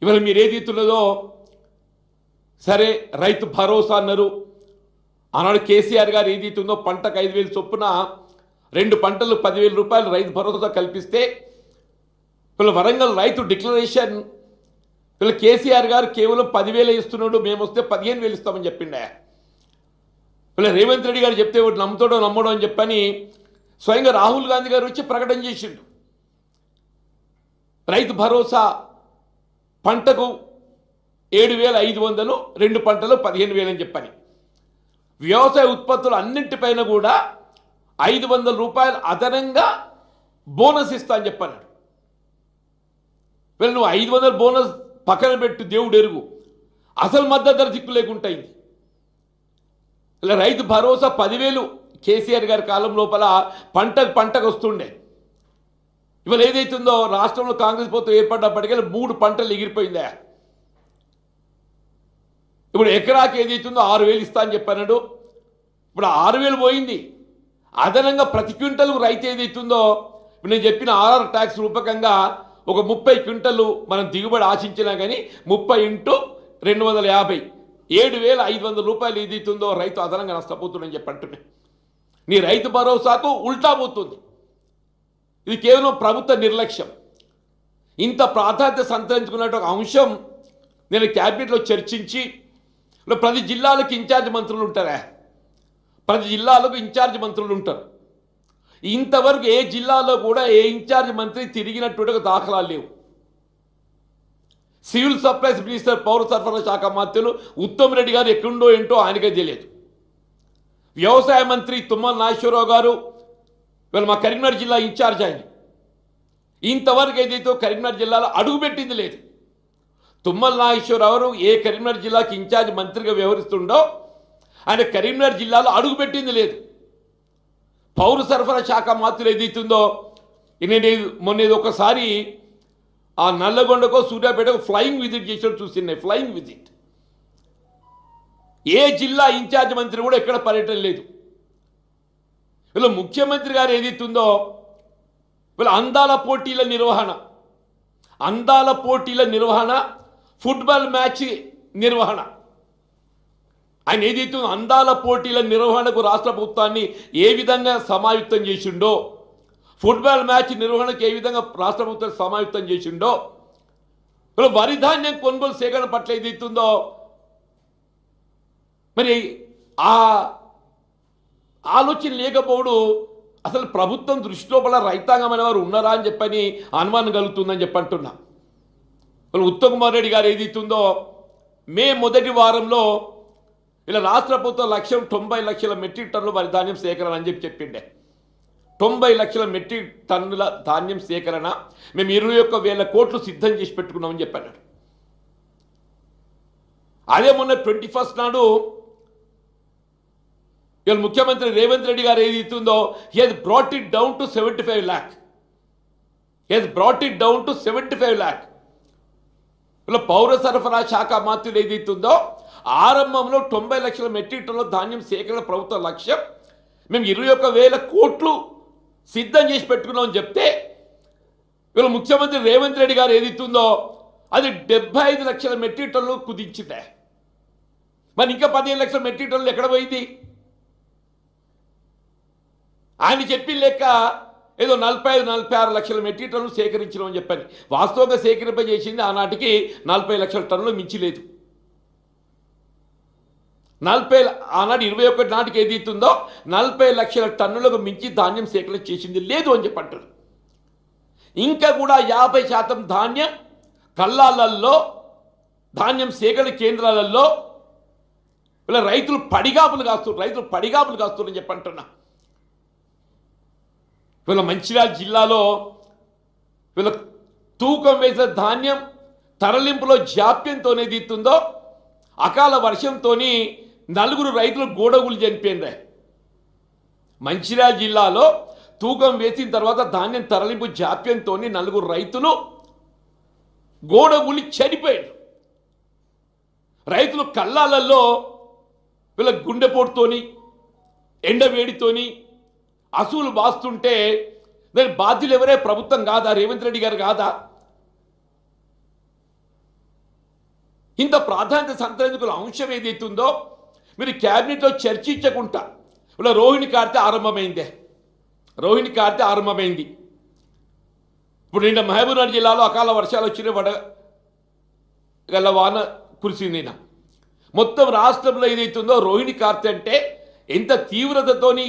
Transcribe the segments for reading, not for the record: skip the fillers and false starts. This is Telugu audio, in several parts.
ఇవాళ మీరు ఏదైతున్నదో సరే రైతు భరోసా అన్నారు. ఆనాడు కేసీఆర్ గారు ఏదైతుందో పంటకు 5,000 చొప్పున 2 పంటలు 10,000 రూపాయలు రైతు భరోసా కల్పిస్తే వీళ్ళ వరంగల్ రైతు డిక్లరేషన్ వీళ్ళ కేసీఆర్ గారు కేవలం 10,000 ఇస్తున్నాడు, మేము వస్తే 15,000 ఇస్తామని చెప్పిండే. వీళ్ళ రేవంత్ రెడ్డి గారు చెప్తే ఒకటి నమ్ముతాడో నమ్మడో అని చెప్పని స్వయంగా రాహుల్ గాంధీ గారు వచ్చి ప్రకటన చేసిండు. రైతు భరోసా పంటకు 7,500, 2 పంటలు 15,000 అని చెప్పని. వ్యవసాయ ఉత్పత్తులు అన్నింటిపైన కూడా 500 రూపాయలు అదనంగా బోనస్ ఇస్తా అని చెప్పన్నాడు. వీళ్ళు నువ్వు 500 బోనస్ పక్కన పెట్టు, దేవుడు ఎరుగు, అసలు మద్దతు ధర దిక్కు లేకుంటాయింది. ఇలా రైతు భరోసా 10,000 కేసీఆర్ గారి కాలం లోపల పంటకు వస్తుండే. ఇవాళ ఏదైతుందో రాష్ట్రంలో కాంగ్రెస్ ప్రభుత్వం ఏర్పడ్డప్పటికీ 3 పంటలు ఎగిరిపోయిందా. ఇప్పుడు ఎకరాకి ఏదైతుందో 6,000 ఇస్తా అని చెప్పన్నాడు. ఇప్పుడు 6,000 పోయింది. అదనంగా ప్రతి క్వింటల్ రైతు ఏదైతుందో నేను చెప్పిన ఆర్ఆర్ ట్యాక్స్ రూపకంగా ఒక 30 క్వింటలు మనం దిగుబడి ఆశించినా కానీ 30 × 250 7,500 రూపాయలు ఏదైతుందో రైతు అదనంగా నష్టపోతుందని చెప్పి అంటున్నాయి. నీ రైతు భరోసాకు ఉల్టా పోతుంది. ఇది కేవలం ప్రభుత్వ నిర్లక్ష్యం. ఇంత ప్రాధాన్యత సంతరించుకున్నట్టు ఒక అంశం నేను క్యాబినెట్లో చర్చించి ప్రతి జిల్లాలకు ఇన్ఛార్జ్ మంత్రులు ఉంటారా, ప్రతి జిల్లాలకు ఇన్ఛార్జ్ మంత్రులు ఉంటారు. ఇంతవరకు ఏ జిల్లాలో కూడా ఏ ఇన్ఛార్జ్ మంత్రి తిరిగినటువంటి దాఖలాలు లేవు. సివిల్ సప్లైస్ మినిస్టర్ పౌర సరఫరా శాఖ మంత్రులు ఉత్తమ్ రెడ్డి గారు ఎక్కడుండో ఏంటో ఆయనకే తెలియదు. వ్యవసాయ మంత్రి తుమ్మల నాగేశ్వరరావు గారు వీళ్ళు మా కరీంనగర్ జిల్లా ఇన్ఛార్జ్ ఆయన, ఇంతవరకు ఏదైతే కరీంనగర్ జిల్లాలో అడుగుపెట్టింది లేదు. తుమ్మల నాగేశ్వరరావు ఏ కరీంనగర్ జిల్లాకి ఇన్ఛార్జ్ మంత్రిగా వ్యవహరిస్తుండో ఆయన కరీంనగర్ జిల్లాలో అడుగుపెట్టింది లేదు. పౌర సరఫరా శాఖ మంత్రులు ఏదైతుందో మొన్న ఒకసారి ఆ నల్లగొండకో సూర్యాపేటకో ఫ్లయింగ్ విజిట్ చేసినట్టు చూస్తున్నాయి. Flying visit. ఏ జిల్లా ఇన్ఛార్జ్ మంత్రి కూడా ఎక్కడ పర్యటన లేదు. వీళ్ళ ముఖ్యమంత్రి గారు ఏదైతుందో వీళ్ళ అందాల పోటీల నిర్వహణ ఫుట్బాల్ మ్యాచ్ నిర్వహణ, ఆయన ఏదైతే అందాల పోటీల నిర్వహణకు రాష్ట్ర ప్రభుత్వాన్ని ఏ విధంగా సమాయుక్తం చేసిండో, ఫుట్బాల్ మ్యాచ్ నిర్వహణకు ఏ విధంగా రాష్ట్ర ప్రభుత్వాన్ని సమాయుక్తం చేసిండో, వరి ధాన్యం కొనుగోలు సేకరణ పట్ల ఏదైతుందో మరి ఆ ఆలోచన లేకపోవడు అసలు ప్రభుత్వం దృష్టిలోపల రైతాంగం అనేవారు ఉన్నారా అని చెప్పని అనుమానం కలుగుతుందని చెప్పి అంటున్నా. ఉత్తమ్ కుమార్ రెడ్డి గారు ఏదైతుందో మే మొదటి వారంలో ఇలా రాష్ట్ర ప్రభుత్వ లక్ష్యం 90 లక్షల మెట్రిక్ టన్నుల వరి ధాన్యం సేకరణ అని చెప్పిండే. 90 లక్షల మెట్రిక్ టన్నుల ధాన్యం సేకరణ మేము 21,000 కోట్లు సిద్ధం చేసి పెట్టుకున్నామని చెప్పాడు. అదే మొన్న 21st నాడు ఇవాళ ముఖ్యమంత్రి రేవంత్ రెడ్డి గారు ఏదైతుందో he has brought it down to 75 lakh. ఇలా పౌర సరఫరా శాఖ మంత్రులు ఏదైతుందో ఆరంభంలో 90 లక్షల మెట్రిక్ టన్నుల ధాన్యం సేకరణ ప్రభుత్వ లక్ష్యం మేము 21,000 కోట్లు సిద్ధం చేసి పెట్టుకున్నామని చెప్తే వీళ్ళ ముఖ్యమంత్రి రేవంత్ రెడ్డి గారు ఏదైతుందో అది 75 లక్షల మెట్రిక్ టన్నులు కుదించిందే. మరి ఇంకా 15 లక్షల మెట్రిక్ టన్నులు ఎక్కడ పోయింది? ఆయన చెప్పిన లెక్క ఏదో 45-46 లక్షల మెట్రిక్ టన్నులు సేకరించడం చెప్పని. వాస్తవంగా సేకరింపజేసింది ఆనాటికి 40 లక్షల టన్నులు మించి లేదు. 40 ఆనాడు 21 నాటికి ఏదైతుందో 40 లక్షల టన్నులకు మించి ధాన్యం సేకరణ చేసింది లేదు అని చెప్పంటారు. ఇంకా కూడా 50% ధాన్యం కల్లాలలో ధాన్యం సేకరణ కేంద్రాలలో వీళ్ళ రైతులు పడిగాపులు కాస్తున్నారని చెప్పంటున్నా. వీళ్ళ మంచిర్యాల జిల్లాలో వీళ్ళ తూకం వేసిన ధాన్యం తరలింపులో జాప్యంతో ఏదైతుందో అకాల వర్షంతో 4 రైతులు గోడగులు చనిపోయింది. మంచిర్యాల జిల్లాలో తూకం వేసిన తర్వాత ధాన్యం తరలింపు జాప్యంతో 4 రైతులు గోడగులి చనిపోయారు. రైతులు కళ్ళాలలో వీళ్ళ గుండెపోటుతోని ఎండవేడితోని అసూలు బాస్తుంటే దాని బాధ్యులు ఎవరే? ప్రభుత్వం కాదా? రేవంత్ రెడ్డి గారు కాదా? ఇంత ప్రాధాన్యత సంతరించుకున్న అంశం ఏదైతుందో మీరు క్యాబినెట్లో చర్చించకుండా ఇలా రోహిణి కార్తె ఆరంభమైంది. ఇప్పుడు నిన్న మహబూబ్నగర్ జిల్లాలో అకాల వర్షాలు వచ్చినాయి, వడగళ్ళ వాన కురిసింది. నిన్న మొత్తం రాష్ట్రంలో ఏదైతుందో రోహిణి కార్తె అంటే ఎంత తీవ్రతతోని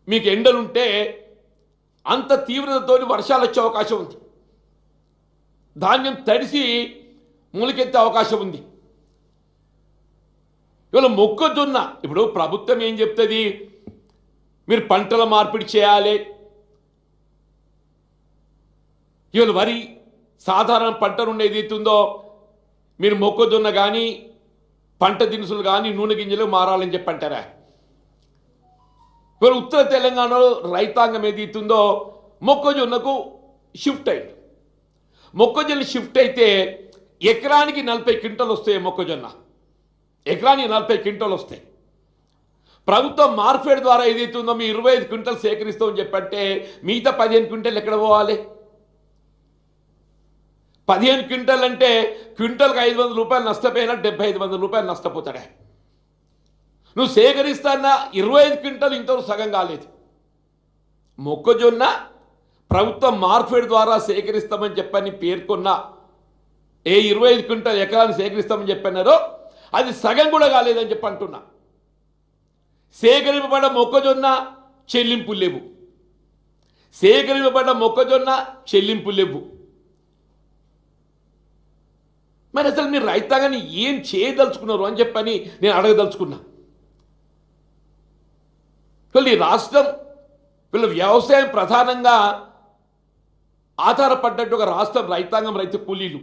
మీకు ఎండలుంటే అంత తీవ్రతతోని వర్షాలు వచ్చే అవకాశం ఉంది. ధాన్యం తడిసి మూలకెత్తే అవకాశం ఉంది. ఇవాళ మొక్కజొన్న ఇప్పుడు ప్రభుత్వం ఏం చెప్తుంది, మీరు పంటల మార్పిడి చేయాలి. ఇవాళ వరి సాధారణ పంట నుండి ఏదైతుందో మీరు మొక్కజొన్న కానీ పంట దినుసులు కానీ నూనె గింజలు మారాలని చెప్పి అంటారా? ఇవాళ ఉత్తర తెలంగాణలో రైతాంగం ఏదైతుందో మొక్కజొన్నకు షిఫ్ట్ అయింది. మొక్కజొన్న షిఫ్ట్ అయితే ఎకరానికి 40 క్వింటాలు వస్తాయి. మొక్కజొన్న ఎకరానికి 40 క్వింటాలు వస్తాయి. ప్రభుత్వం మార్ఫెడ్ ద్వారా ఏదైతుందో మీ 25 క్వింటాలు సేకరిస్తామని చెప్పంటే మిగతా 15 క్వింటాలు ఎక్కడ పోవాలి? 15 క్వింటాలు అంటే క్వింటల్కి 500 రూపాయలు నష్టపోయినా 75 రూపాయలు నష్టపోతాడే. నువ్వు సేకరిస్తాన్న 25 క్వింటాలు ఇంతవరకు సగం కాలేదు. మొక్కజొన్న ప్రభుత్వం మార్ఫెడ్ ద్వారా సేకరిస్తామని చెప్పని పేర్కొన్న 25 క్వింటాలు ఎకరాన్ని సేకరిస్తామని చెప్పన్నారో అది సగం కూడా కాలేదని చెప్పి అంటున్నా. సేకరింపబడ్డ మొక్కజొన్న చెల్లింపులు లేవు. మరి అసలు మీరు రైతాంగాన్ని ఏం చేయదలుచుకున్నారు అని చెప్పని నేను అడగదలుచుకున్నా. వీళ్ళు ఈ రాష్ట్రం వీళ్ళ వ్యవసాయం ప్రధానంగా ఆధారపడ్డట్టు ఒక రాష్ట్రం రైతాంగం, రైతు కూలీలు.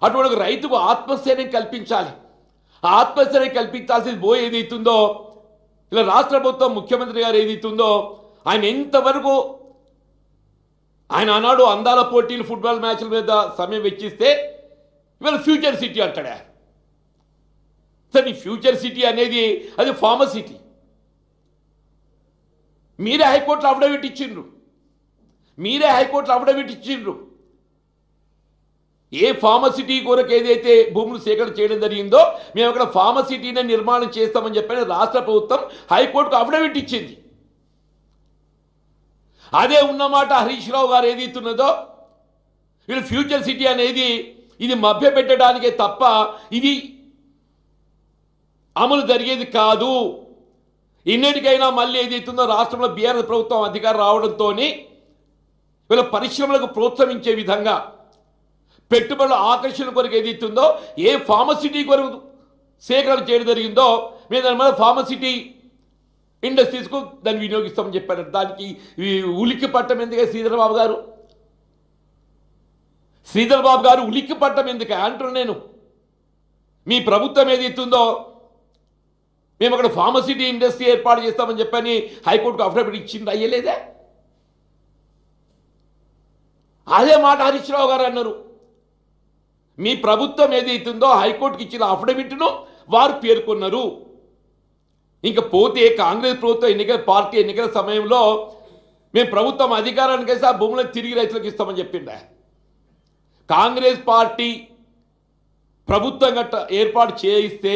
అటువంటి ఒక రైతుకు ఆత్మస్థైర్యం కల్పించాలి. ఆ ఆత్మస్థైర్యం కల్పించాల్సింది ఏదైతుందో ఇలా రాష్ట్ర ప్రభుత్వం ముఖ్యమంత్రి గారు ఏదైతుందో ఆయన ఎంతవరకు ఆయన ఆనాడు అందాల పోటీలు ఫుట్బాల్ మ్యాచ్ల మీద సమయం వెచ్చిస్తే ఇవాళ ఫ్యూచర్ సిటీ అంటాడా? సార్ ఈ ఫ్యూచర్ సిటీ అనేది అది ఫార్మర్ సిటీ. మీరే హైకోర్టులో అఫిడవిట్ ఇచ్చిండ్రు. ఏ ఫార్మసిటీ కొరకు ఏదైతే భూములు సేకరణ చేయడం జరిగిందో మేము అక్కడ ఫార్మసిటీని నిర్మాణం చేస్తామని చెప్పని రాష్ట్ర ప్రభుత్వం హైకోర్టుకు అఫిడవిట్ ఇచ్చింది. అదే ఉన్నమాట హరీష్ రావు గారు ఏదైతున్నదో వీళ్ళు ఫ్యూచర్ సిటీ అనేది ఇది మభ్య పెట్టడానికే తప్ప ఇది అమలు జరిగేది కాదు. ఇన్నిటికైనా మళ్ళీ ఏదైతుందో రాష్ట్రంలో బీఆర్ఎస్ ప్రభుత్వం అధికారం రావడంతో వీళ్ళ పరిశ్రమలకు ప్రోత్సహించే విధంగా పెట్టుబడుల ఆకర్షణ కొరకు ఏదైతుందో ఏ ఫార్మసిటీ కొరకు సేకరణ చేయడం జరిగిందో మేము దాని మీద ఫార్మసిటీ ఇండస్ట్రీస్కు దాన్ని వినియోగిస్తామని చెప్పారు. దానికి ఉలిక్కి పట్టం ఎందుకే శ్రీధర్ బాబు గారు ఉలిక్కి పట్టం ఎందుకే అంటున్నాను నేను. మీ ప్రభుత్వం ఏదైతుందో మేము అక్కడ ఫార్మసిటీ ఇండస్ట్రీ ఏర్పాటు చేస్తామని చెప్పని హైకోర్టుకు అఫిడవిట్ ఇచ్చింది, అయ్యలేదే. అదే మాట హరీష్ రావు గారు అన్నారు. మీ ప్రభుత్వం ఏదైతుందో హైకోర్టుకి ఇచ్చిన అఫిడవిట్ను వారు పేర్కొన్నారు. ఇంకా పోతే కాంగ్రెస్ ప్రభుత్వం పార్టీ ఎన్నికల సమయంలో మేము ప్రభుత్వం అధికారానికి వేసి ఆ భూములను తిరిగి రైతులకు ఇస్తామని చెప్పిండే. కాంగ్రెస్ పార్టీ ప్రభుత్వం గట్ట ఏర్పాటు చేయిస్తే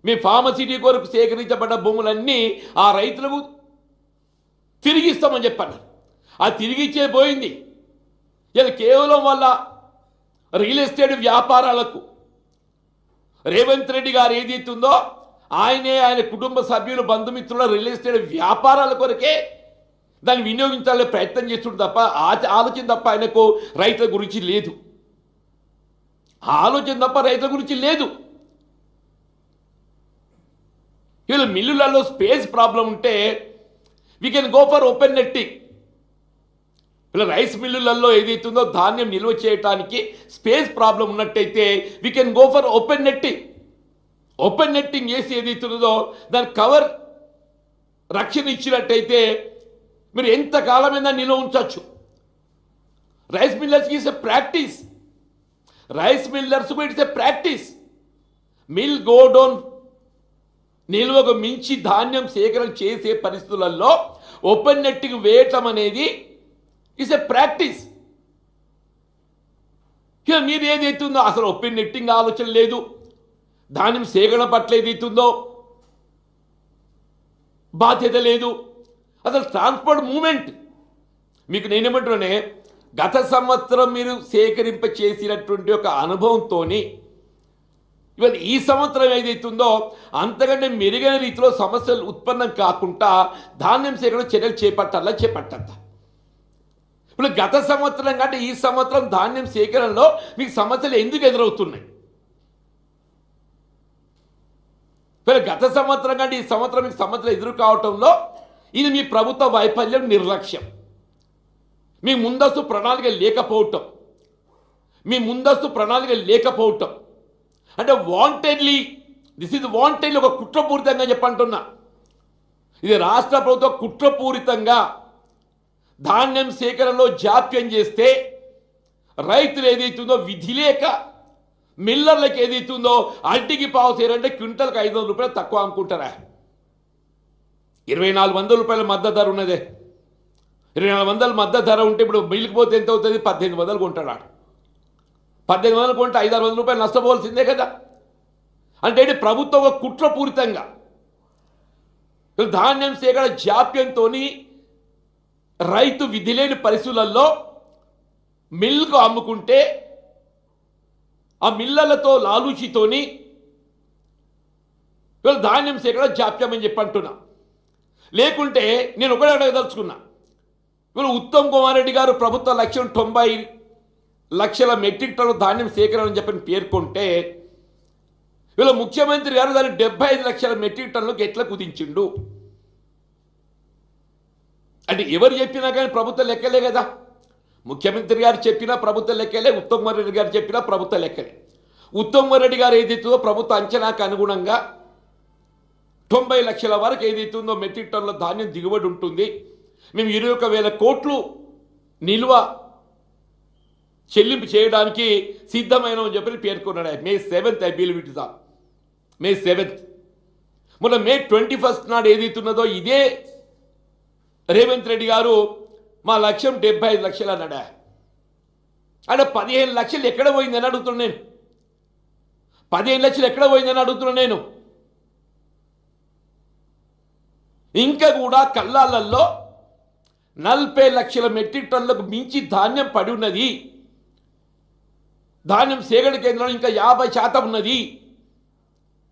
మీ ఫార్మసిటీ కొరకు సేకరించబడ్డ భూములన్నీ ఆ రైతులకు తిరిగి ఇస్తామని చెప్పన్నారు. ఆ తిరిగిచ్చే పోయింది. ఇలా కేవలం వల్ల రియల్ ఎస్టేట్ వ్యాపారాలకు రేవంత్ రెడ్డి గారు ఏదైతుందో ఆయన కుటుంబ సభ్యులు బంధుమిత్రుల రియల్ ఎస్టేట్ వ్యాపారాల కొరకే దాన్ని వినియోగించాలనే ప్రయత్నం చేస్తుండే తప్ప ఆలోచన తప్ప ఆయనకు రైతుల గురించి లేదు. వీళ్ళు మిల్లులలో స్పేస్ ప్రాబ్లం ఉంటే we can go for open netting. ఇలా రైస్ మిల్లులలో ఏదైతుందో ధాన్యం నిల్వ చేయడానికి స్పేస్ ప్రాబ్లం ఉన్నట్టయితే we can go for open netting చేసి ఏదైతుందో దాని కవర్ రక్షణ ఇచ్చినట్టయితే మీరు ఎంతకాలమైనా నిల్వ ఉంచవచ్చు. రైస్ మిల్లర్స్కి it's a practice. Mill go down నిల్వకు మించి ధాన్యం సేకరణ చేసే పరిస్థితులలో ఓపెన్ నెట్టింగ్ వేయటం అనేది ఇట్స్ ఎ ప్రాక్టీస్. ఇక మీరు ఏదైతుందో అసలు ఓపెన్ నెట్టింగ్ ఆలోచన లేదు, ధాన్యం సేకరణ పట్ల ఏదైతుందో బాధ్యత లేదు, అసలు ట్రాన్స్పోర్ట్ మూమెంట్. మీకు నేనేమంటున్నానే, గత సంవత్సరం మీరు సేకరింప చేసినటువంటి ఒక అనుభవంతో ఇవాళ ఈ సంవత్సరం ఏదైతుందో అంతకంటే మెరుగైన రీతిలో సమస్యలు ఉత్పన్నం కాకుండా ధాన్యం సేకరణ చర్యలు చేపట్టద్దా. ఇప్పుడు గత సంవత్సరం కంటే ఈ సంవత్సరం ధాన్యం సేకరణలో మీకు సమస్యలు ఎందుకు ఎదురవుతున్నాయి? ఇప్పుడు గత సంవత్సరం కంటే ఈ సంవత్సరం మీకు సమస్యలు ఎదురు కావటంలో ఇది మీ ప్రభుత్వ వైఫల్యం, నిర్లక్ష్యం, మీ ముందస్తు ప్రణాళిక లేకపోవటం అంటే వాంటెడ్లీ, దిస్ ఈజ్ వాంటెడ్లీ, ఒక కుట్రపూరితంగా చెప్పంటున్నా. ఇది రాష్ట్ర ప్రభుత్వం కుట్రపూరితంగా ధాన్యం సేకరణలో జాప్యం చేస్తే రైతులు ఏదైతుందో విధి లేక మిల్లర్లకు ఏదైతుందో అడ్డికి పావు సేరంటే క్వింటల్కి 500 రూపాయలు తక్కువ అనుకుంటారా? 2400 రూపాయల మద్దతు ధర ఉన్నదే. 2400 మద్దతు ధర ఉంటే ఇప్పుడు మిల్లుకి పోతే ఎంత అవుతుంది? 1800 కొంటాడు. 1800 కొంటే 500-600 రూపాయలు నష్టపోవాల్సిందే కదా. అంటే ప్రభుత్వం ఒక కుట్రపూరితంగా ధాన్యం సేకరణ జాప్యంతో రైతు విధి లేని పరిస్థితులలో మిల్లుకు అమ్ముకుంటే ఆ మిల్లలతో లాలూచితోని ధాన్యం సేకరణ జాప్యం అని చెప్పి అంటున్నా. లేకుంటే నేను ఒకటే అడగదలుచుకున్నా, ఇప్పుడు ఉత్తమ్ కుమార్ రెడ్డి గారు ప్రభుత్వ లక్ష్యం 90 లక్షల మెట్రిక్ టన్ను ధాన్యం సేకరణ అని చెప్పని పేర్కొంటే వీళ్ళ ముఖ్యమంత్రి గారు దాన్ని 75 లక్షల మెట్రిక్ టన్నులకు ఎట్లా కుదించిండు? అంటే ఎవరు చెప్పినా కానీ ప్రభుత్వ లెక్కలే కదా. ముఖ్యమంత్రి గారు చెప్పినా ప్రభుత్వ లెక్కలే, ఉత్తమ్ కుమార్ రెడ్డి గారు చెప్పినా ప్రభుత్వ లెక్కలే. ఉత్తమ్ కుమార్ రెడ్డి గారు ఏదైతుందో ప్రభుత్వ అంచనాకు అనుగుణంగా 90 లక్షల వరకు ఏదైతుందో మెట్రిక్ టన్నుల ధాన్యం దిగుబడి ఉంటుంది, మేము 21,000 కోట్లు నిల్వ చెల్లింపు చేయడానికి సిద్ధమైనని చెప్పి పేర్కొన్నాడు. May 7th I believe it is on May 7th. మొన్న May 21st నాడు ఏదైతున్నదో ఇదే రేవంత్ రెడ్డి గారు మా లక్ష్యం 75 లక్షలు అన్నాడా. అంటే 15 లక్షలు ఎక్కడ పోయిందని అడుగుతున్నాను నేను. 15 లక్షలు ఎక్కడ పోయిందని అడుగుతున్నాను నేను. ఇంకా కూడా కల్లాలలో 40 లక్షల మెట్రిక్ టన్నులకు మించి ధాన్యం పడి ఉన్నది. ధాన్యం సేకరణ కేంద్రంలో ఇంకా 50% ఉన్నది.